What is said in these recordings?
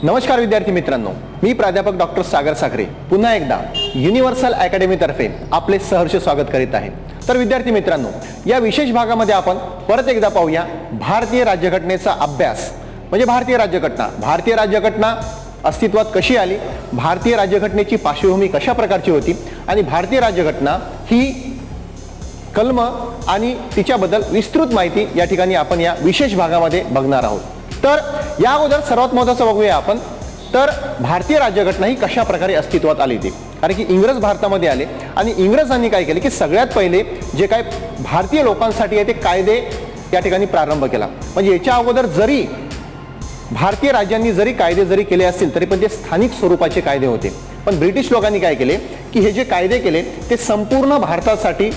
नमस्कार विद्यार्थी मित्रांनो, मी प्राध्यापक डॉक्टर सागर साखरे पुन्हा एकदा युनिव्हर्सल अकॅडमी तर्फे आपले सहर्ष स्वागत करीत आहे। तर विद्यार्थी मित्रांनो, या विशेष भागामध्ये आपण परत एकदा पाहूया भारतीय राज्यघटनेचा अभ्यास म्हणजे भारतीय राज्यघटना अस्तित्वात कशी आली, भारतीय राज्यघटनेची पार्श्वभूमी कशा प्रकारची होती आणि भारतीय राज्यघटना ही कलम आणि तिच्याबद्दल विस्तृत माहिती या ठिकाणी आपण या विशेष भागामध्ये बघणार आहोत। तर या अगोदर सर्वात महत्त्वाचं बघूया आपण, तर भारतीय राज्यघटना ही कशा प्रकारे अस्तित्वात आली होती। कारण की इंग्रज भारतामध्ये आले आणि इंग्रजांनी काय केले की सगळ्यात पहिले जे काय भारतीय लोकांसाठी आहे ते कायदे या ठिकाणी प्रारंभ केला। म्हणजे याच्या अगोदर जरी भारतीय राज्यांनी जरी कायदे जरी केले असतील तरी पण ते स्थानिक स्वरूपाचे कायदे होते। पण ब्रिटिश लोकांनी काय केले की हे जे कायदे केले ते संपूर्ण भारतासाठी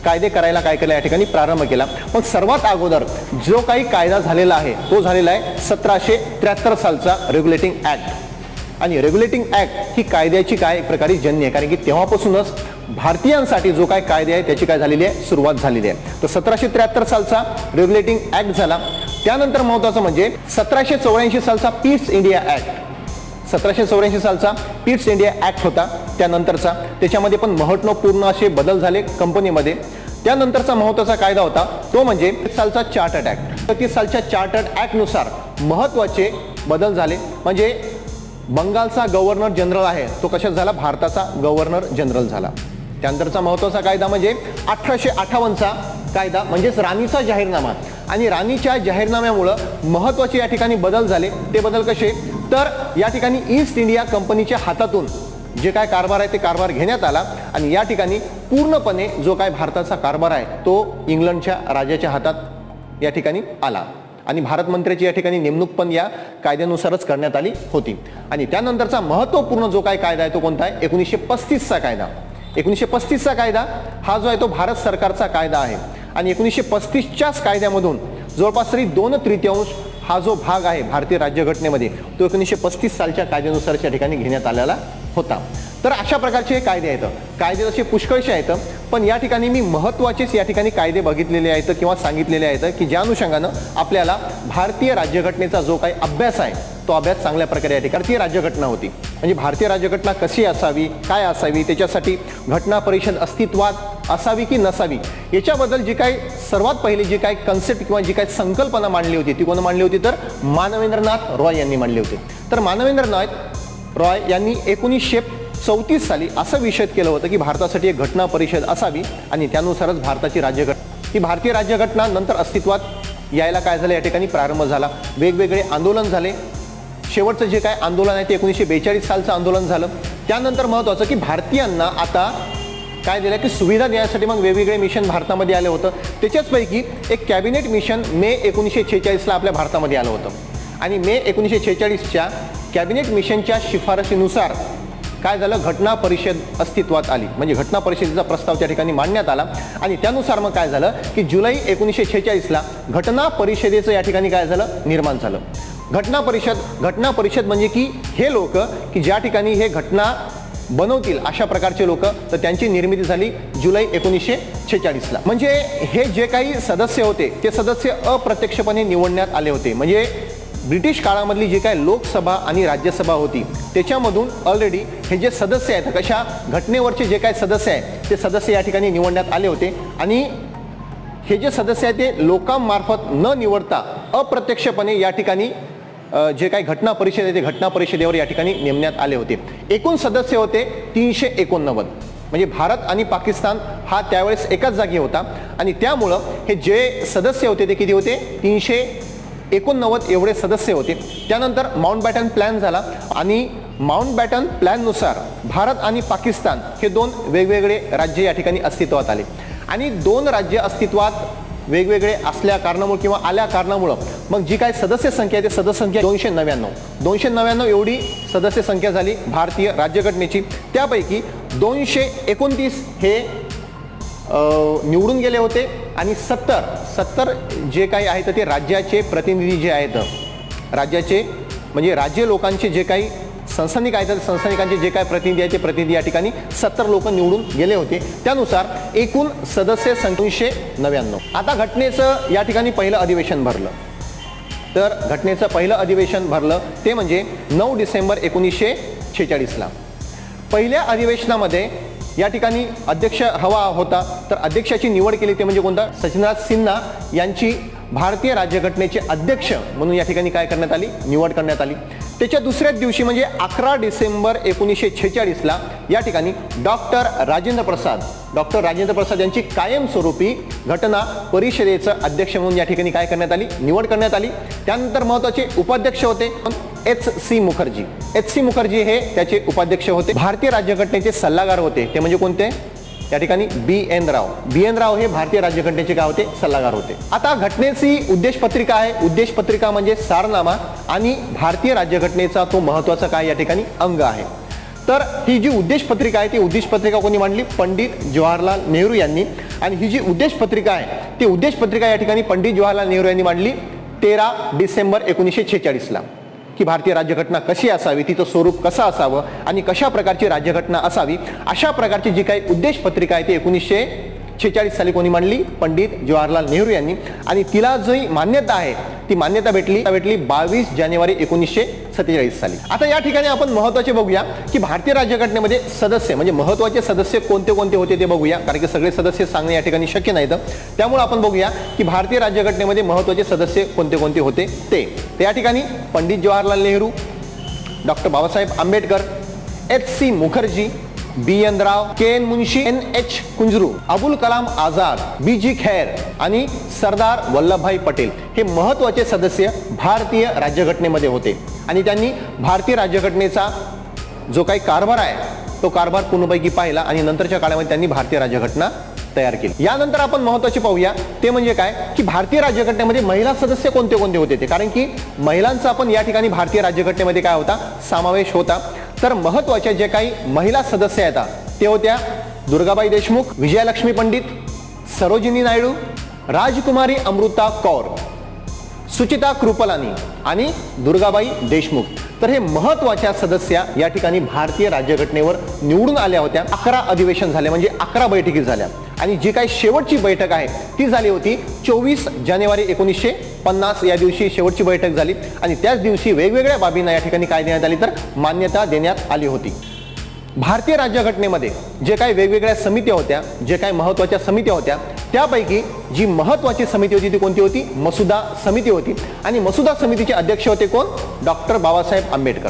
कायदे करायला काय केलं या ठिकाणी प्रारंभ केला। मग सर्वात अगोदर जो काही कायदा झालेला आहे तो झालेला आहे 1773 सालचा रेग्युलेटिंग ऍक्ट। आणि रेग्युलेटिंग ऍक्ट ही कायद्याची काय एक प्रकारे जननी आहे, कारण की तेव्हापासूनच भारतीयांसाठी जो काय कायदे आहे त्याची काय झालेली आहे सुरुवात झालेली आहे। तर 1773 सालचा रेग्युलेटिंग ऍक्ट झाला। त्यानंतर महत्त्वाचं म्हणजे 1784 सालचा पीस इंडिया ऍक्ट, 1784 सालचा पीट्स इंडिया ऍक्ट होता त्यानंतरचा, त्याच्यामध्ये पण महत्त्वपूर्ण असे बदल झाले कंपनीमध्ये। त्यानंतरचा महत्त्वाचा कायदा होता तो म्हणजे सालचा चार्टर्ड ऍक्ट। 30 सालच्या चार्टर्ड ऍक्ट नुसार महत्त्वाचे बदल झाले। म्हणजे बंगालचा गव्हर्नर जनरल आहे तो कशात झाला, भारताचा गव्हर्नर जनरल झाला। त्यानंतरचा महत्त्वाचा कायदा म्हणजे 1858चा कायदा म्हणजेच राणीचा जाहीरनामा। आणि राणीच्या जाहीरनाम्यामुळे महत्त्वाचे या ठिकाणी बदल झाले। ते बदल कसे, तर या ठिकाणी ईस्ट इंडिया कंपनीच्या हातातून जे काय कारभार आहे ते कारभार घेण्यात आला आणि या ठिकाणी पूर्णपणे जो काय भारताचा कारभार आहे तो इंग्लंडच्या राजाच्या हातात या ठिकाणी आला आणि भारत मंत्र्याची या ठिकाणी नेमणूक पण या कायद्यानुसारच करण्यात आली होती। आणि त्यानंतरचा महत्त्वपूर्ण जो काय कायदा आहे तो कोणता आहे, 1935चा कायदा। 1935चा कायदा हा जो आहे तो भारत सरकारचा कायदा आहे आणि 1935च्याच कायद्यामधून जवळपास तरी 2/3 हा जो भाग आहे भारतीय राज्यघटनेमध्ये तो 1935 सालच्या कायद्यानुसार या ठिकाणी घेण्यात आलेला होता। तर अशा प्रकारचे कायदे आहेत, कायदे तसे पुष्कळसे आहेत, पण या ठिकाणी मी महत्त्वाचेच या ठिकाणी कायदे बघितलेले आहेत किंवा सांगितलेले आहेत की ज्या अनुषंगानं आपल्याला भारतीय राज्यघटनेचा जो काही अभ्यास आहे तो अभ्यास चांगल्या प्रकारे या ठिकाणी ती राज्यघटना होती। म्हणजे भारतीय राज्यघटना कशी असावी, काय असावी, त्याच्यासाठी घटना परिषद अस्तित्वात असावी की नसावी याच्याबद्दल जी काही सर्वात पहिली जी काही कन्सेप्ट किंवा जी काही संकल्पना मांडली होती ती कोण मांडली होती, तर मानवेंद्रनाथ रॉय यांनी मांडली होती। तर मानवेंद्रनाथ रॉय यांनी 1934 साली असं विषद केलं होतं की भारतासाठी एक घटना परिषद असावी आणि त्यानुसारच भारताची राज्यघटना ही भारतीय राज्यघटना नंतर अस्तित्वात यायला काय झालं या ठिकाणी प्रारंभ झाला। वेगवेगळे आंदोलन झाले। शेवटचं जे काय आंदोलन आहे ते 1942 सालचं आंदोलन झालं। त्यानंतर महत्त्वाचं की भारतीयांना आता काय दिलं की सुविधा देण्यासाठी मग वेगवेगळे मिशन भारतामध्ये आले होतं। त्याच्याचपैकी एक कॅबिनेट मिशन मे 1946ला आपल्या भारतामध्ये आलं होतं आणि मे 1946च्या कॅबिनेट मिशनच्या शिफारशीनुसार काय झालं, घटना परिषद अस्तित्वात आली। म्हणजे घटना परिषदेचा प्रस्ताव त्या ठिकाणी मांडण्यात आला आणि त्यानुसार मग काय झालं की जुलै 1946ला घटना परिषदेचं या ठिकाणी काय झालं निर्माण झालं। घटना परिषद म्हणजे की हे लोक की ज्या ठिकाणी हे घटना बनवतील अशा प्रकारचे लोक, तर त्यांची निर्मिती झाली जुलै 1946ला। म्हणजे हे जे काही सदस्य होते ते सदस्य अप्रत्यक्षपणे निवडण्यात आले होते। म्हणजे ब्रिटिश काळामधली जी काय लोकसभा आणि राज्यसभा होती त्याच्यामधून ऑलरेडी हे जे सदस्य आहेत कशा घटनेवरचे जे काही सदस्य आहेत ते सदस्य या ठिकाणी निवडण्यात आले होते आणि हे जे सदस्य आहेत ते लोकांमार्फत न निवडता अप्रत्यक्षपणे या ठिकाणी जे काही घटना परिषद आहे ते घटना परिषदेवर या ठिकाणी नेमण्यात आले होते। एकूण सदस्य होते 389। म्हणजे भारत आणि पाकिस्तान हा त्यावेळेस एकाच जागी होता आणि त्यामुळं हे जे सदस्य होते ते किती होते, 389 एवढे सदस्य होते। त्यानंतर माउंटबॅटन प्लॅन झाला आणि माउंटबॅटन प्लॅननुसार भारत आणि पाकिस्तान हे 2 वेगवेगळे राज्य या ठिकाणी अस्तित्वात आले आणि 2 राज्य अस्तित्वात वेगवेगळे असल्या कारणामुळे किंवा आल्या कारणामुळे मग जी काय सदस्य संख्या आहे ते सदस्य संख्या 299 एवढी सदस्य संख्या झाली भारतीय राज्यघटनेची। त्यापैकी 229 हे निवडून गेले होते आणि 70 जे काही आहेत ते राज्याचे प्रतिनिधी जे आहेत, राज्याचे म्हणजे राज्य लोकांचे जे काही संस्थानिक आहेत संस्थानिकांचे जे काय प्रतिनिधी आहेत ते प्रतिनिधी या ठिकाणी 70 लोक निवडून गेले होते। त्यानुसार एकूण सदस्य 299। आता घटनेचं या ठिकाणी पहिलं अधिवेशन भरलं तर घटनेचं पहिलं अधिवेशन भरलं ते म्हणजे 9 डिसेंबर 1946ला. पहिल्या अधिवेशनामध्ये या ठिकाणी अध्यक्ष हवा होता, तर अध्यक्षाची निवड केली ते म्हणजे कोणता, सचिनराज सिन्हा यांची भारतीय राज्यघटनेचे अध्यक्ष म्हणून या ठिकाणी काय करण्यात आली, निवड करण्यात आली. त्याच्या दुसऱ्याच दिवशी म्हणजे 11 डिसेंबर 1946ला या ठिकाणी डॉक्टर राजेंद्र प्रसाद यांची कायमस्वरूपी घटना परिषदेचं अध्यक्ष म्हणून या ठिकाणी काय करण्यात आली, निवड करण्यात आली. त्यानंतर महत्त्वाचे उपाध्यक्ष होते एच.सी. मुखर्जी हे त्याचे उपाध्यक्ष होते. भारतीय राज्यघटनेचे सल्लागार होते ते म्हणजे कोणते, या ठिकाणी बी.एन. राव हे भारतीय राज्यघटनेचे काय होते, सल्लागार होते. आता घटनेची उद्देश पत्रिका आहे. उद्देश पत्रिका म्हणजे सारनामा आणि भारतीय राज्यघटनेचा तो महत्त्वाचा काय या ठिकाणी अंग आहे. तर ही जी उद्देश पत्रिका आहे ती उद्देश पत्रिका कोणी मांडली, पंडित जवाहरलाल नेहरू यांनी. आणि ही जी उद्देश पत्रिका आहे ती उद्देश पत्रिका या ठिकाणी पंडित जवाहरलाल नेहरू यांनी मांडली 13 डिसेंबर 1946ला, की भारतीय राज्यघटना कशी असावी, तिचं स्वरूप कसं असावं आणि कशा प्रकारची राज्यघटना असावी, अशा प्रकारची जी काही उद्देश पत्रिका आहे ती 1946 साली कोणी मांडली, पंडित जवाहरलाल नेहरू यांनी. आणि तिला जी मान्यता आहे ती मान्यता भेटली 22 जानेवारी 1947 साली. आता या ठिकाणी आपण महत्त्वाचे बघूया की भारतीय राज्यघटनेमध्ये सदस्य म्हणजे महत्त्वाचे सदस्य कोणते कोणते होते ते बघूया, कारण की सगळे सदस्य सांगणे या ठिकाणी शक्य नाही. त्यामुळे आपण बघूया की भारतीय राज्यघटनेमध्ये महत्त्वाचे सदस्य कोणते कोणते होते ते. या ठिकाणी पंडित जवाहरलाल नेहरू, डॉक्टर बाबासाहेब आंबेडकर, एच.सी. मुखर्जी, बी.एन. राव, के.एन. मुन्शी, एन.एच. कुंजरू, अबुल कलाम आझाद, बी.जी. खैर आणि सरदार वल्लभभाई पटेल हे महत्त्वाचे सदस्य भारतीय राज्यघटनेमध्ये होते. आणि त्यांनी भारतीय राज्यघटनेचा जो काही कारभार आहे तो कारभार पूर्णपैकी पाहिला आणि नंतरच्या काळामध्ये त्यांनी भारतीय राज्यघटना तयार केली. यानंतर आपण महत्त्वाचे पाहूया ते म्हणजे काय, की भारतीय राज्यघटनेमध्ये महिला सदस्य कोणते कोणते होते ते, कारण की महिलांचा पण या ठिकाणी भारतीय राज्यघटनेमध्ये काय होता, समावेश होता. तर महत्त्वाच्या जे काही महिला सदस्य आहेत ते होत्या दुर्गाबाई देशमुख, विजयालक्ष्मी पंडित, सरोजिनी नायडू, राजकुमारी अमृता कौर, सुचिता कृपलानी आणि दुर्गाबाई देशमुख. तर हे महत्त्वाच्या सदस्या या ठिकाणी भारतीय राज्यघटनेवर निवडून आल्या होत्या. 11 अधिवेशन झाले म्हणजे 11 बैठकी झाल्या. आणि जी काही शेवटची बैठक आहे ती झाली होती 24 जानेवारी 1950 या दिवशी शेवटची बैठक झाली. आणि त्याच दिवशी वेगवेगळ्या बाबींना या ठिकाणी काय देण्यात आली, तर मान्यता देण्यात आली होती. भारतीय राज्यघटनेमध्ये जे काही वेगवेगळ्या समित्या होत्या, जे काही महत्त्वाच्या समित्या होत्या, त्यापैकी जी महत्त्वाची समिती होती ती कोणती होती, मसुदा समिती होती. आणि मसुदा समितीचे अध्यक्ष होते कोण, डॉक्टर बाबासाहेब आंबेडकर.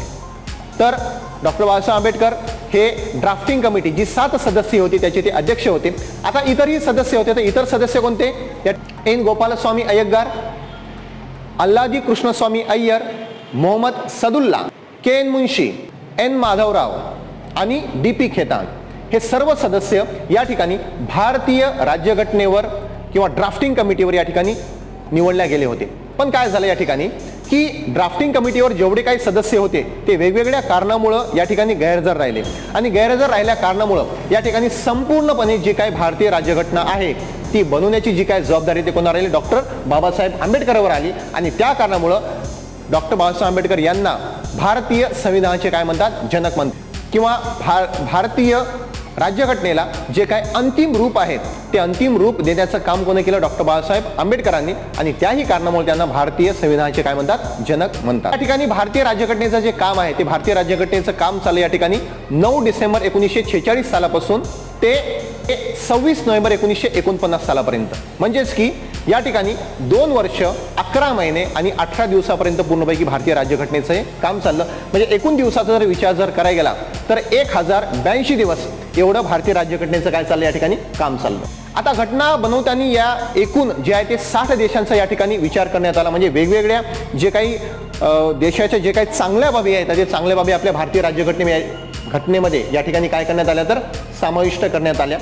तर डॉक्टर बाबासाहेब आंबेडकर हे ड्राफ्टिंग कमिटी जी 7 सदस्य होती त्याचे ते अध्यक्ष होते. आता इतरही सदस्य होते, तर इतर सदस्य कोणते, एन गोपालस्वामी अय्यंगार, अल्लादी कृष्णस्वामी अय्यर, मोहम्मद सदुल्ला, के.एन. मुन्शी, एन. माधवराव आणि डी.पी. खेतान हे सर्व सदस्य या ठिकाणी भारतीय राज्यघटनेवर किंवा ड्राफ्टिंग कमिटीवर या ठिकाणी निवडले गेले होते. पण काय झालं या ठिकाणी की ड्राफ्टिंग कमिटीवर जेवढे काही सदस्य होते ते वेगवेगळ्या कारणामुळं या ठिकाणी गैरहजर राहिले. आणि गैरहजर राहिल्या कारणामुळं या ठिकाणी संपूर्णपणे जी काही भारतीय राज्यघटना आहे ती बनवण्याची जी काही जबाबदारी ते कोणावर आली, डॉक्टर बाबासाहेब आंबेडकरवर आली. आणि त्या कारणामुळं डॉक्टर बाबासाहेब आंबेडकर यांना भारतीय संविधानाचे काय म्हणतात, जनक म्हणतात. किंवा भारतीय राज्यघटनेला जे काय अंतिम रूप आहे ते अंतिम रूप देण्याचं काम कोणी केलं, डॉक्टर बाबासाहेब आंबेडकरांनी. आणि त्याही कारणामुळे त्यांना भारतीय संविधानाचे काय म्हणतात, जनक म्हणतात. या ठिकाणी भारतीय राज्यघटनेचं जे काम आहे ते भारतीय राज्यघटनेचं काम चाललं या ठिकाणी 9 डिसेंबर 1946 सालापासून ते 26 नोव्हेंबर 1949 सालापर्यंत. म्हणजेच की या ठिकाणी 2 वर्ष 11 महिने आणि 18 दिवसापर्यंत पूर्णपैकी भारतीय राज्यघटनेचं हे काम चाललं. म्हणजे एकूण दिवसाचा जर विचार जर करायला गेला तर 1082 दिवस एवढं भारतीय राज्यघटनेचं काय चाललं या ठिकाणी काम चाललं. आता घटना बनवताना या एकूण जे आहे ते 60 देशांचा या ठिकाणी विचार करण्यात आला. म्हणजे वेगवेगळ्या जे काही देशाच्या जे काही चांगल्या बाबी आहेत ते चांगल्या बाबी आपल्या भारतीय घटनेमध्ये या ठिकाणी काय करण्यात आल्या, तर समाविष्ट करण्यात आल्या.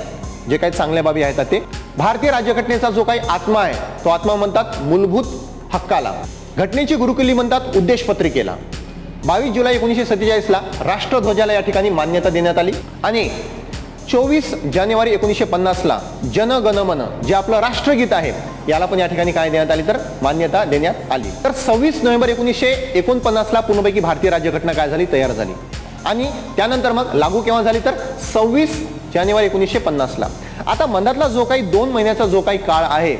जे काही चांगल्या बाबी आहेत ते भारतीय राज्यघटनेचा जो काही आत्मा आहे तो आत्मा म्हणतात मूलभूत हक्काला. घटनेची गुरुकिल्ली म्हणतात उद्देश पत्रिकेला. 22 जुलै 1947ला राष्ट्रध्वजाला या ठिकाणी मान्यता देण्यात आली. आणि 24 जानेवारी 1950ला जन गण मन जे आपलं राष्ट्रगीत आहे याला पण या ठिकाणी काय देण्यात आली, तर मान्यता देण्यात आली. तर 26 नोव्हेंबर 1949ला पूर्णपैकी भारतीय राज्यघटना काय झाली, तयार झाली. आणि त्यानंतर मग लागू केव्हा झाली, तर 26 जानेवारी 1950ला. आता मधातला जो काही 2 महिन्याचा जो काही काळ आहे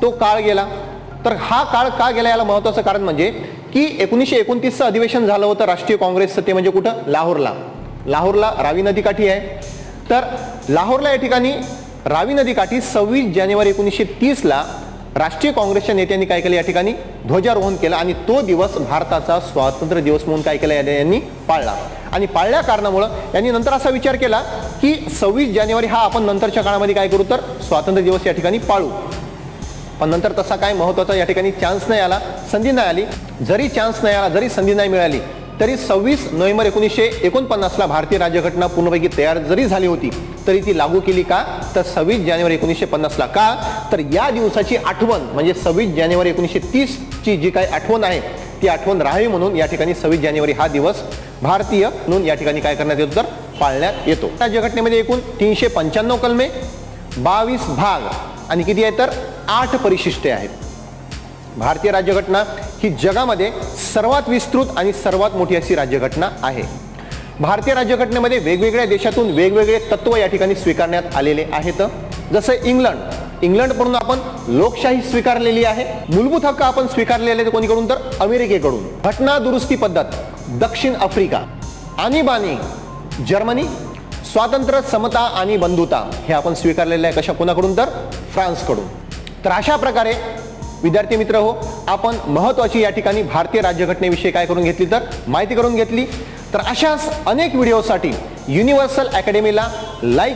तो काळ गेला. तर हा काळ का गेला याला महत्वाचं कारण म्हणजे की 1929चं अधिवेशन झालं होतं राष्ट्रीय काँग्रेसचं, ते म्हणजे कुठं, लाहोरला रावी नदीकाठी आहे. तर लाहोरला या ठिकाणी रावी नदीकाठी 26 जानेवारी 1930ला राष्ट्रीय काँग्रेसच्या नेत्यांनी काय केलं, या ठिकाणी ध्वजारोहण केलं आणि तो दिवस भारताचा स्वातंत्र्य दिवस म्हणून काय केलं यांनी पाळला. आणि पाळल्या कारणामुळे यांनी नंतर असा विचार केला की 26 जानेवारी हा आपण नंतरच्या काळामध्ये काय करू, तर स्वातंत्र्य दिवस या ठिकाणी पाळू. पण नंतर तसा काय महत्वाचा या ठिकाणी चान्स नाही आला, संधी नाही आली. जरी चान्स नाही आला, जरी संधी नाही मिळाली, तरी 26 नोव्हेंबर 1949ला भारतीय राज्यघटना पूर्णपैकी तयार जरी झाली होती तरी ती लागू केली का, तर 26 जानेवारी 1950ला. का, तर या दिवसाची आठवण म्हणजे 26 जानेवारी 1930ची जी काही आठवण आहे ती आठवण राहावी म्हणून या ठिकाणी 26 जानेवारी हा दिवस भारतीय म्हणून या ठिकाणी काय करण्यात येतो, तर पाळण्यात येतो. राज्यघटनेमध्ये एकूण 395 कलमे, 22 भाग आणि किती आहे, तर 8 परिशिष्टे आहेत. भारतीय राज्यघटना ही जगामध्ये सर्वात विस्तृत आणि सर्वात मोठी अशी राज्यघटना आहे. भारतीय राज्यघटनेमध्ये वेगवेगळ्या देशातून वेगवेगळे तत्व या ठिकाणी स्वीकारण्यात आलेले आहेत. जसं इंग्लंडकडून आपण लोकशाही स्वीकारलेली आहे. मूलभूत हक्क आपण स्वीकारलेले आहेत कोणीकडून, तर अमेरिकेकडून. घटना दुरुस्ती पद्धत दक्षिण आफ्रिका. आणीबाणी जर्मनी. स्वातंत्र्य, समता आणि बंधुता हे आपण स्वीकारलेले आहे कशा, कोणाकडून, तर फ्रान्सकडून. तर अशा प्रकारे विद्यार्थी मित्र हो, आपण महत्त्वाची या ठिकाणी भारतीय राज्यघटनेविषयी काय करून घेतली, तर माहिती करून घेतली. तर अशाच अनेक व्हिडिओसाठी युनिव्हर्सल अकॅडमीला लाईक